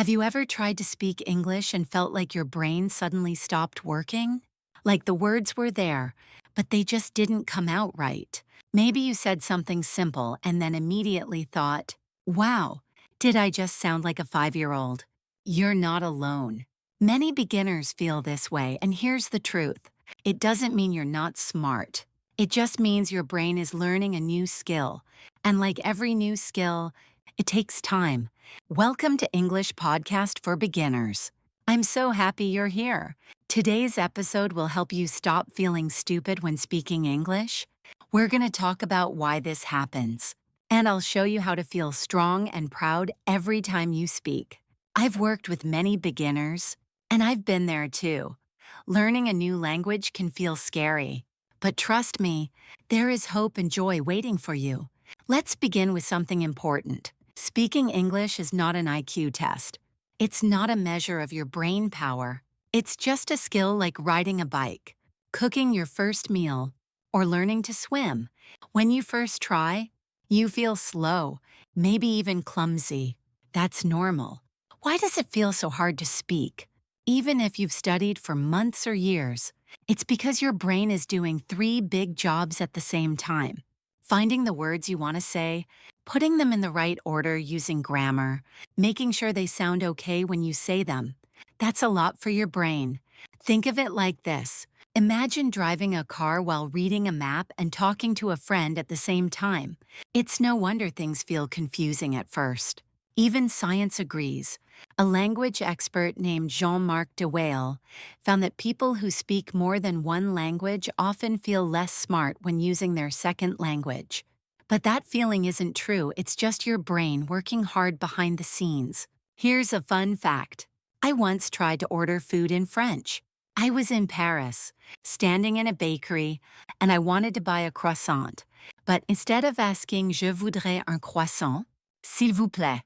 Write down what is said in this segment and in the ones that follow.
Have you ever tried to speak English and felt like your brain suddenly stopped working? Like the words were there, but they just didn't come out right. Maybe you said something simple and then immediately thought, wow, did I just sound like a 5-year-old? You're not alone. Many beginners feel this way, and here's the truth. It doesn't mean you're not smart. It just means your brain is learning a new skill. And like every new skill, it takes time. Welcome to English Podcast for Beginners. I'm so happy you're here. Today's episode will help you stop feeling stupid when speaking English. We're going to talk about why this happens, and I'll show you how to feel strong and proud every time you speak. I've worked with many beginners, and I've been there too. Learning a new language can feel scary, but trust me, there is hope and joy waiting for you. Let's begin with something important. Speaking English is not an IQ test. It's not a measure of your brain power. It's just a skill like riding a bike, cooking your first meal, or learning to swim. When you first try, you feel slow, maybe even clumsy. That's normal. Why does it feel so hard to speak? Even if you've studied for months or years, it's because your brain is doing 3 big jobs at the same time. Finding the words you want to say, putting them in the right order using grammar, making sure they sound okay when you say them. That's a lot for your brain. Think of it like this. Imagine driving a car while reading a map and talking to a friend at the same time. It's no wonder things feel confusing at first. Even science agrees. A language expert named Jean-Marc de Waal found that people who speak more than one language often feel less smart when using their second language. But that feeling isn't true, it's just your brain working hard behind the scenes. Here's a fun fact. I once tried to order food in French. I was in Paris, standing in a bakery, and I wanted to buy a croissant. But instead of asking Je voudrais un croissant, s'il vous plaît,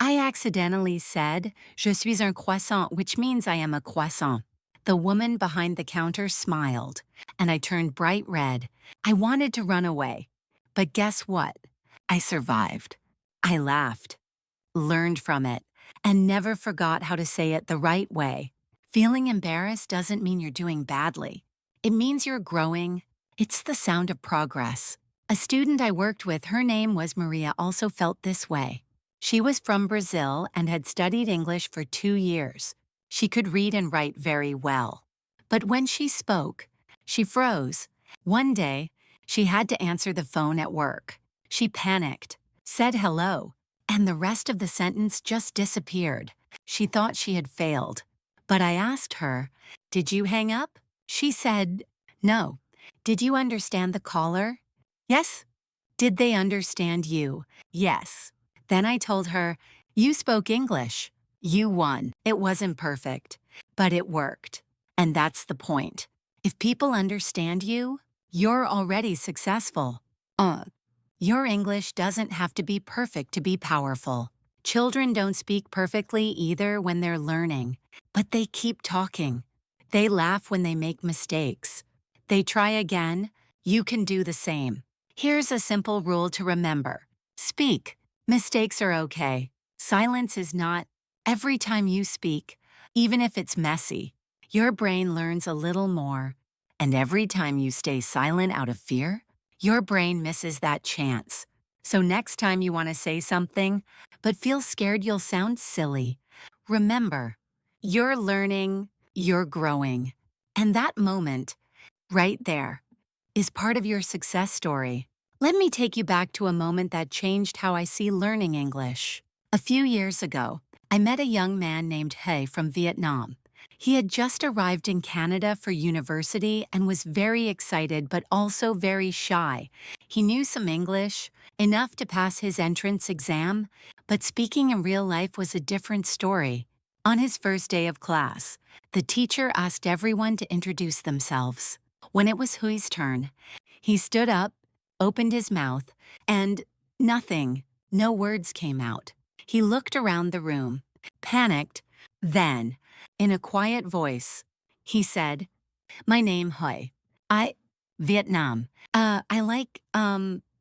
I accidentally said, Je suis un croissant, which means I am a croissant. The woman behind the counter smiled, and I turned bright red. I wanted to run away. But guess what? I survived. I laughed, learned from it, and never forgot how to say it the right way. Feeling embarrassed doesn't mean you're doing badly. It means you're growing. It's the sound of progress. A student I worked with, her name was Maria, also felt this way. She was from Brazil and had studied English for 2 years. She could read and write very well. But when she spoke, she froze. One day, she had to answer the phone at work. She panicked, said hello, and the rest of the sentence just disappeared. She thought she had failed. But I asked her, Did you hang up? She said, No. Did you understand the caller? Yes. Did they understand you? Yes. Then I told her, You spoke English. You won. It wasn't perfect, but it worked. And that's the point. If people understand you, you're already successful. Your English doesn't have to be perfect to be powerful. Children don't speak perfectly either when they're learning, but they keep talking. They laugh when they make mistakes. They try again. You can do the same. Here's a simple rule to remember. Speak. Mistakes are okay. Silence is not. Every time you speak, even if it's messy, your brain learns a little more. And every time you stay silent out of fear, your brain misses that chance. So next time you want to say something, but feel scared you'll sound silly, remember, you're learning, you're growing. And that moment, right there, is part of your success story. Let me take you back to a moment that changed how I see learning English. A few years ago, I met a young man named He from Vietnam. He had just arrived in Canada for university and was very excited but also very shy. He knew some English, enough to pass his entrance exam, but speaking in real life was a different story. On his first day of class, the teacher asked everyone to introduce themselves. When it was Hui's turn, he stood up, opened his mouth, and nothing, no words came out. He looked around the room, panicked, then, in a quiet voice, he said, My name Hui. Vietnam. I like,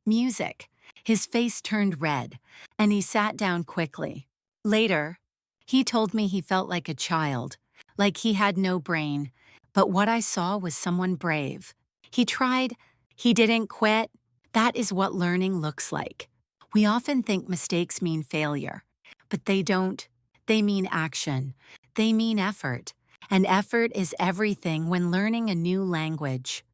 music. His face turned red, and he sat down quickly. Later, He told me he felt like a child, like he had no brain, but what I saw was someone brave. He tried, he didn't quit. That is what learning looks like. We often think mistakes mean failure, but they don't. They mean action. They mean effort. And effort is everything when learning a new language.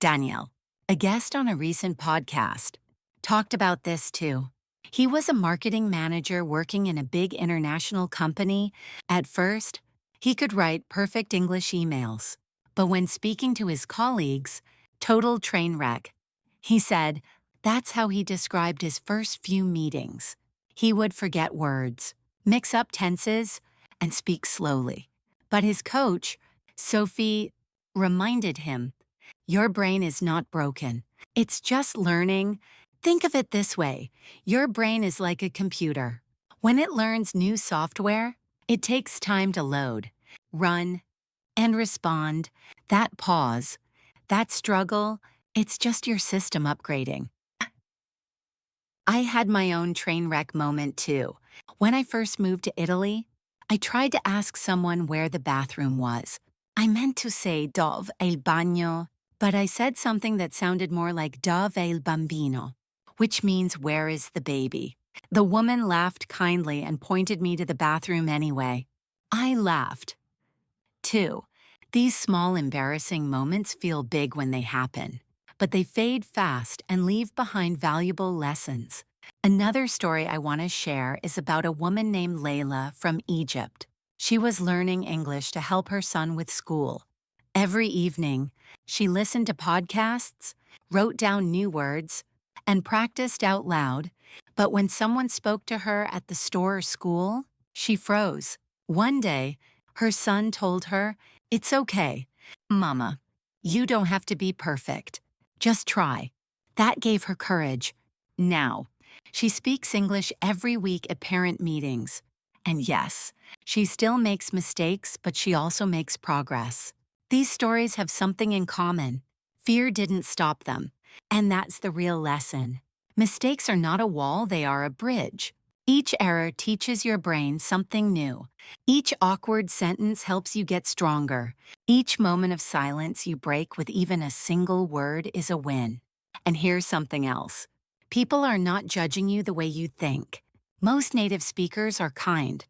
Daniel, a guest on a recent podcast, talked about this too. He was a marketing manager working in a big international company. At first, he could write perfect English emails, but when speaking to his colleagues, total train wreck. He said that's how he described his first few meetings. He would forget words, mix up tenses, and speak slowly. But his coach, Sophie, reminded him, your brain is not broken. It's just learning. Think of it this way. Your brain is like a computer. When it learns new software, it takes time to load, run, and respond. That pause, that struggle, it's just your system upgrading. I had my own train wreck moment too. When I first moved to Italy, I tried to ask someone where the bathroom was. I meant to say dove è il bagno, but I said something that sounded more like dove è il bambino, which means where is the baby. The woman laughed kindly and pointed me to the bathroom anyway. I laughed, too. These small embarrassing moments feel big when they happen, but they fade fast and leave behind valuable lessons. Another story I want to share is about a woman named Layla from Egypt. She was learning English to help her son with school. Every evening, she listened to podcasts, wrote down new words, and practiced out loud, but when someone spoke to her at the store or school, she froze. One day, her son told her, "It's okay, Mama. You don't have to be perfect. Just try." That gave her courage. Now, she speaks English every week at parent meetings. And yes, she still makes mistakes, but she also makes progress. These stories have something in common. Fear didn't stop them. And that's the real lesson. Mistakes are not a wall, they are a bridge. Each error teaches your brain something new. Each awkward sentence helps you get stronger. Each moment of silence you break with even a single word is a win. And here's something else. People are not judging you the way you think. Most native speakers are kind.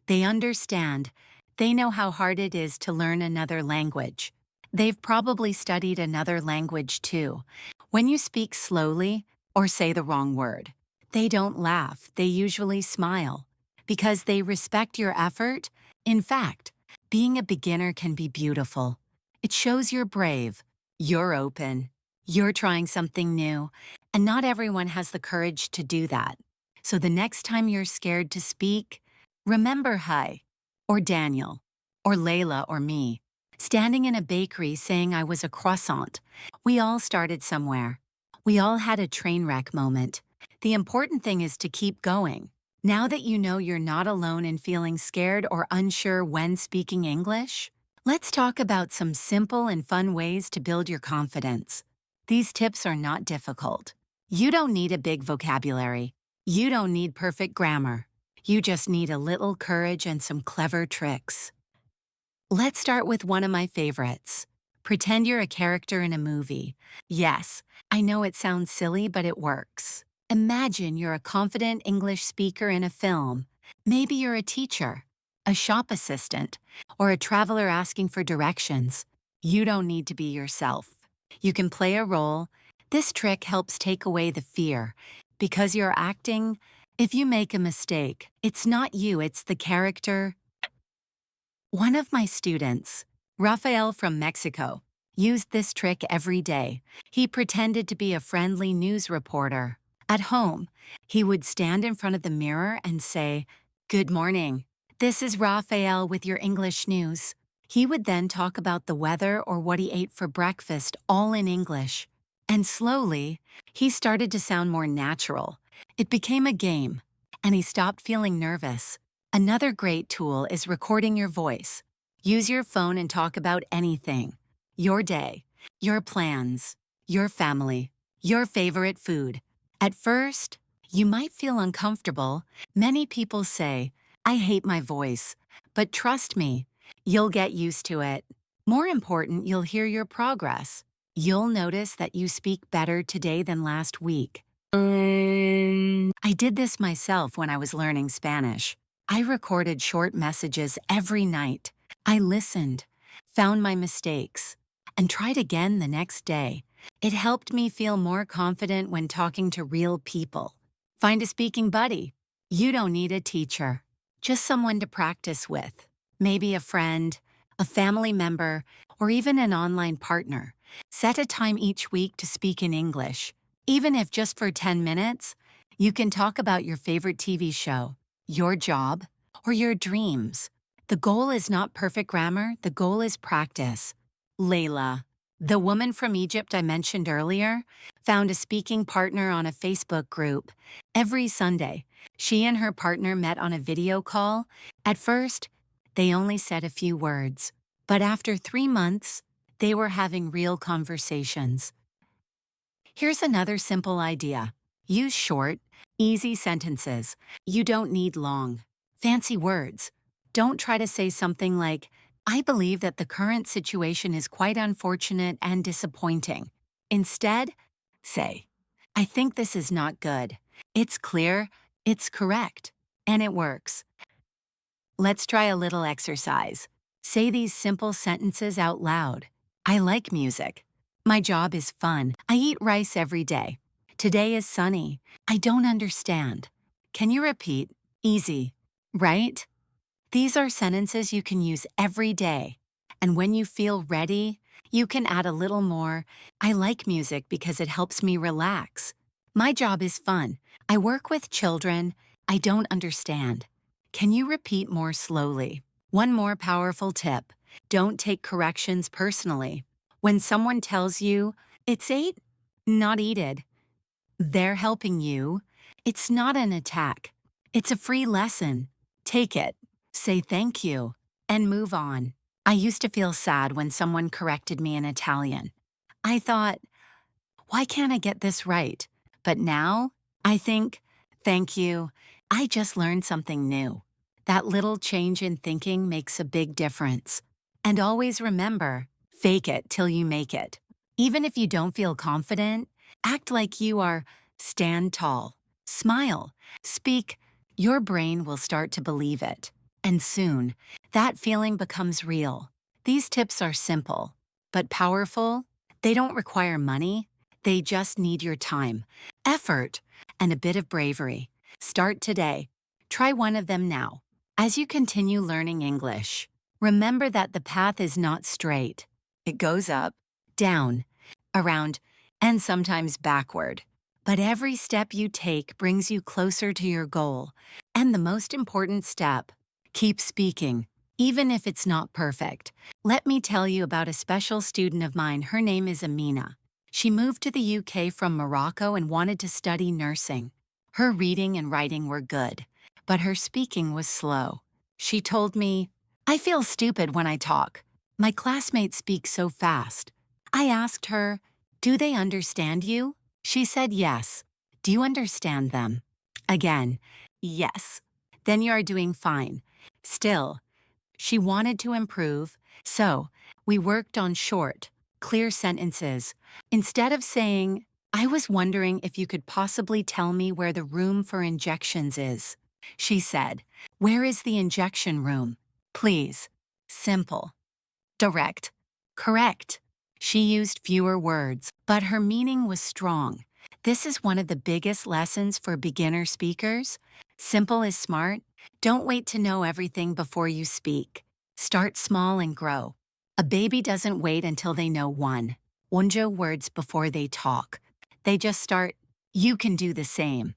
They understand. They know how hard it is to learn another language. They've probably studied another language too. When you speak slowly or say the wrong word, they don't laugh, they usually smile. Because they respect your effort. In fact, being a beginner can be beautiful. It shows you're brave, you're open, you're trying something new, and not everyone has the courage to do that. So the next time you're scared to speak, remember Hi, or Daniel, or Layla or me, standing in a bakery saying I was a croissant. We all started somewhere. We all had a train wreck moment. The important thing is to keep going. Now that you know you're not alone in feeling scared or unsure when speaking English, let's talk about some simple and fun ways to build your confidence. These tips are not difficult. You don't need a big vocabulary. You don't need perfect grammar. You just need a little courage and some clever tricks. Let's start with one of my favorites. Pretend you're a character in a movie. Yes, I know it sounds silly, but it works. Imagine you're a confident English speaker in a film. Maybe you're a teacher, a shop assistant, or a traveler asking for directions. You don't need to be yourself. You can play a role. This trick helps take away the fear. Because you're acting, if you make a mistake, it's not you, it's the character. One of my students, Rafael from Mexico, used this trick every day. He pretended to be a friendly news reporter. At home, he would stand in front of the mirror and say, "Good morning. This is Rafael with your English news." He would then talk about the weather or what he ate for breakfast, all in English. And slowly, he started to sound more natural. It became a game, and he stopped feeling nervous. Another great tool is recording your voice. Use your phone and talk about anything. Your day, your plans, your family, your favorite food. At first, you might feel uncomfortable. Many people say, I hate my voice, but trust me, you'll get used to it. More important, you'll hear your progress. You'll notice that you speak better today than last week. I did this myself when I was learning Spanish. I recorded short messages every night. I listened, found my mistakes, and tried again the next day. It helped me feel more confident when talking to real people. Find a speaking buddy. You don't need a teacher, just someone to practice with. Maybe a friend, a family member, or even an online partner. Set a time each week to speak in English. Even if just for 10 minutes, you can talk about your favorite TV show, your job, or your dreams. The goal is not perfect grammar, the goal is practice. Layla, the woman from Egypt I mentioned earlier, found a speaking partner on a Facebook group. Every Sunday, she and her partner met on a video call. At first, they only said a few words, but after 3 months, they were having real conversations. Here's another simple idea. Use short, easy sentences. You don't need long, fancy words. Don't try to say something like, I believe that the current situation is quite unfortunate and disappointing. Instead, say, I think this is not good. It's clear, it's correct, and it works. Let's try a little exercise. Say these simple sentences out loud. I like music. My job is fun. I eat rice every day. Today is sunny. I don't understand. Can you repeat? Easy, right? These are sentences you can use every day. And when you feel ready, you can add a little more. I like music because it helps me relax. My job is fun. I work with children. I don't understand. Can you repeat more slowly? One more powerful tip. Don't take corrections personally. When someone tells you, it's 8, not eated, they're helping you. It's not an attack. It's a free lesson. Take it, say thank you, and move on. I used to feel sad when someone corrected me in Italian. I thought, why can't I get this right? But now, I think, thank you, I just learned something new. That little change in thinking makes a big difference. And always remember, fake it till you make it. Even if you don't feel confident, act like you are. Stand tall. Smile. Speak. Your brain will start to believe it. And soon, that feeling becomes real. These tips are simple, but powerful. They don't require money. They just need your time, effort, and a bit of bravery. Start today. Try one of them now. As you continue learning English, remember that the path is not straight. It goes up, down, around, and sometimes backward. But every step you take brings you closer to your goal. And the most important step, keep speaking, even if it's not perfect. Let me tell you about a special student of mine. Her name is Amina. She moved to the UK from Morocco and wanted to study nursing. Her reading and writing were good, but her speaking was slow. She told me, I feel stupid when I talk. My classmates speak so fast. I asked her, do they understand you? She said yes. Do you understand them? Again, yes. Then you are doing fine. Still, she wanted to improve, so we worked on short, clear sentences. Instead of saying, I was wondering if you could possibly tell me where the room for injections is, she said, where is the injection room? Please. Simple. Direct. Correct. She used fewer words, but her meaning was strong. This is one of the biggest lessons for beginner speakers. Simple is smart. Don't wait to know everything before you speak. Start small and grow. A baby doesn't wait until they know one words before they talk. They just start. You can do the same.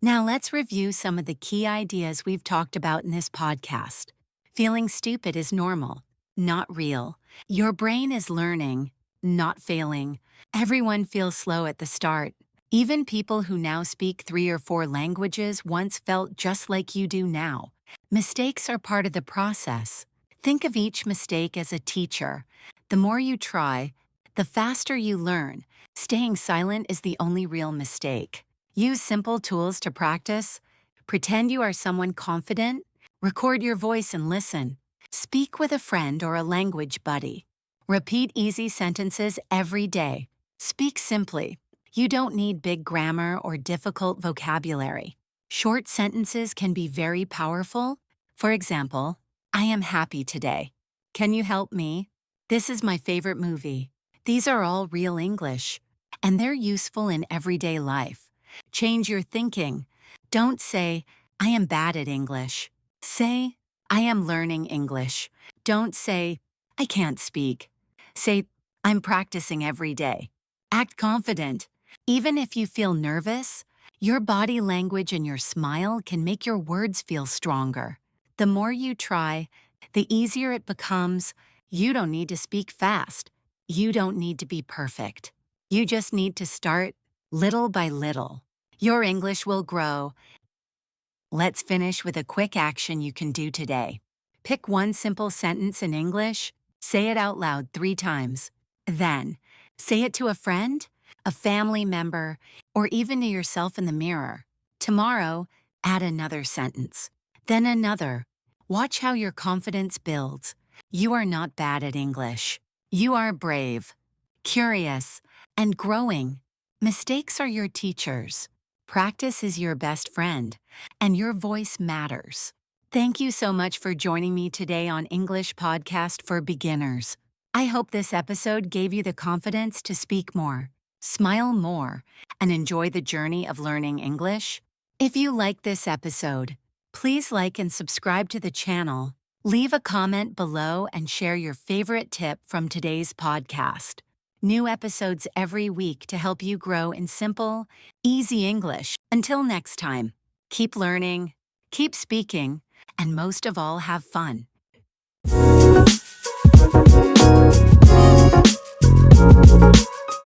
Now let's review some of the key ideas we've talked about in this podcast. Feeling stupid is normal, not real. Your brain is learning, not failing. Everyone feels slow at the start. Even people who now speak 3 or 4 languages once felt just like you do now. Mistakes are part of the process. Think of each mistake as a teacher. The more you try, the faster you learn. Staying silent is the only real mistake. Use simple tools to practice. Pretend you are someone confident. Record your voice and listen. Speak with a friend or a language buddy. Repeat easy sentences every day. Speak simply. You don't need big grammar or difficult vocabulary. Short sentences can be very powerful. For example, I am happy today. Can you help me? This is my favorite movie. These are all real English, and they're useful in everyday life. Change your thinking. Don't say, I am bad at English. Say, I am learning English. Don't say, I can't speak. Say, I'm practicing every day. Act confident. Even if you feel nervous, your body language and your smile can make your words feel stronger. The more you try, the easier it becomes. You don't need to speak fast. You don't need to be perfect. You just need to start little by little. Your English will grow. Let's finish with a quick action you can do today. Pick one simple sentence in English, say it out loud 3 times. Then, say it to a friend, a family member, or even to yourself in the mirror. Tomorrow, add another sentence, then another. Watch how your confidence builds. You are not bad at English. You are brave, curious, and growing. Mistakes are your teachers. Practice is your best friend, and your voice matters. Thank you so much for joining me today on English Podcast for Beginners. I hope this episode gave you the confidence to speak more, smile more, and enjoy the journey of learning English. If you like this episode, please like and subscribe to the channel. Leave a comment below and share your favorite tip from today's podcast. New episodes every week to help you grow in simple, easy English. Until next time, keep learning, keep speaking, and most of all, have fun.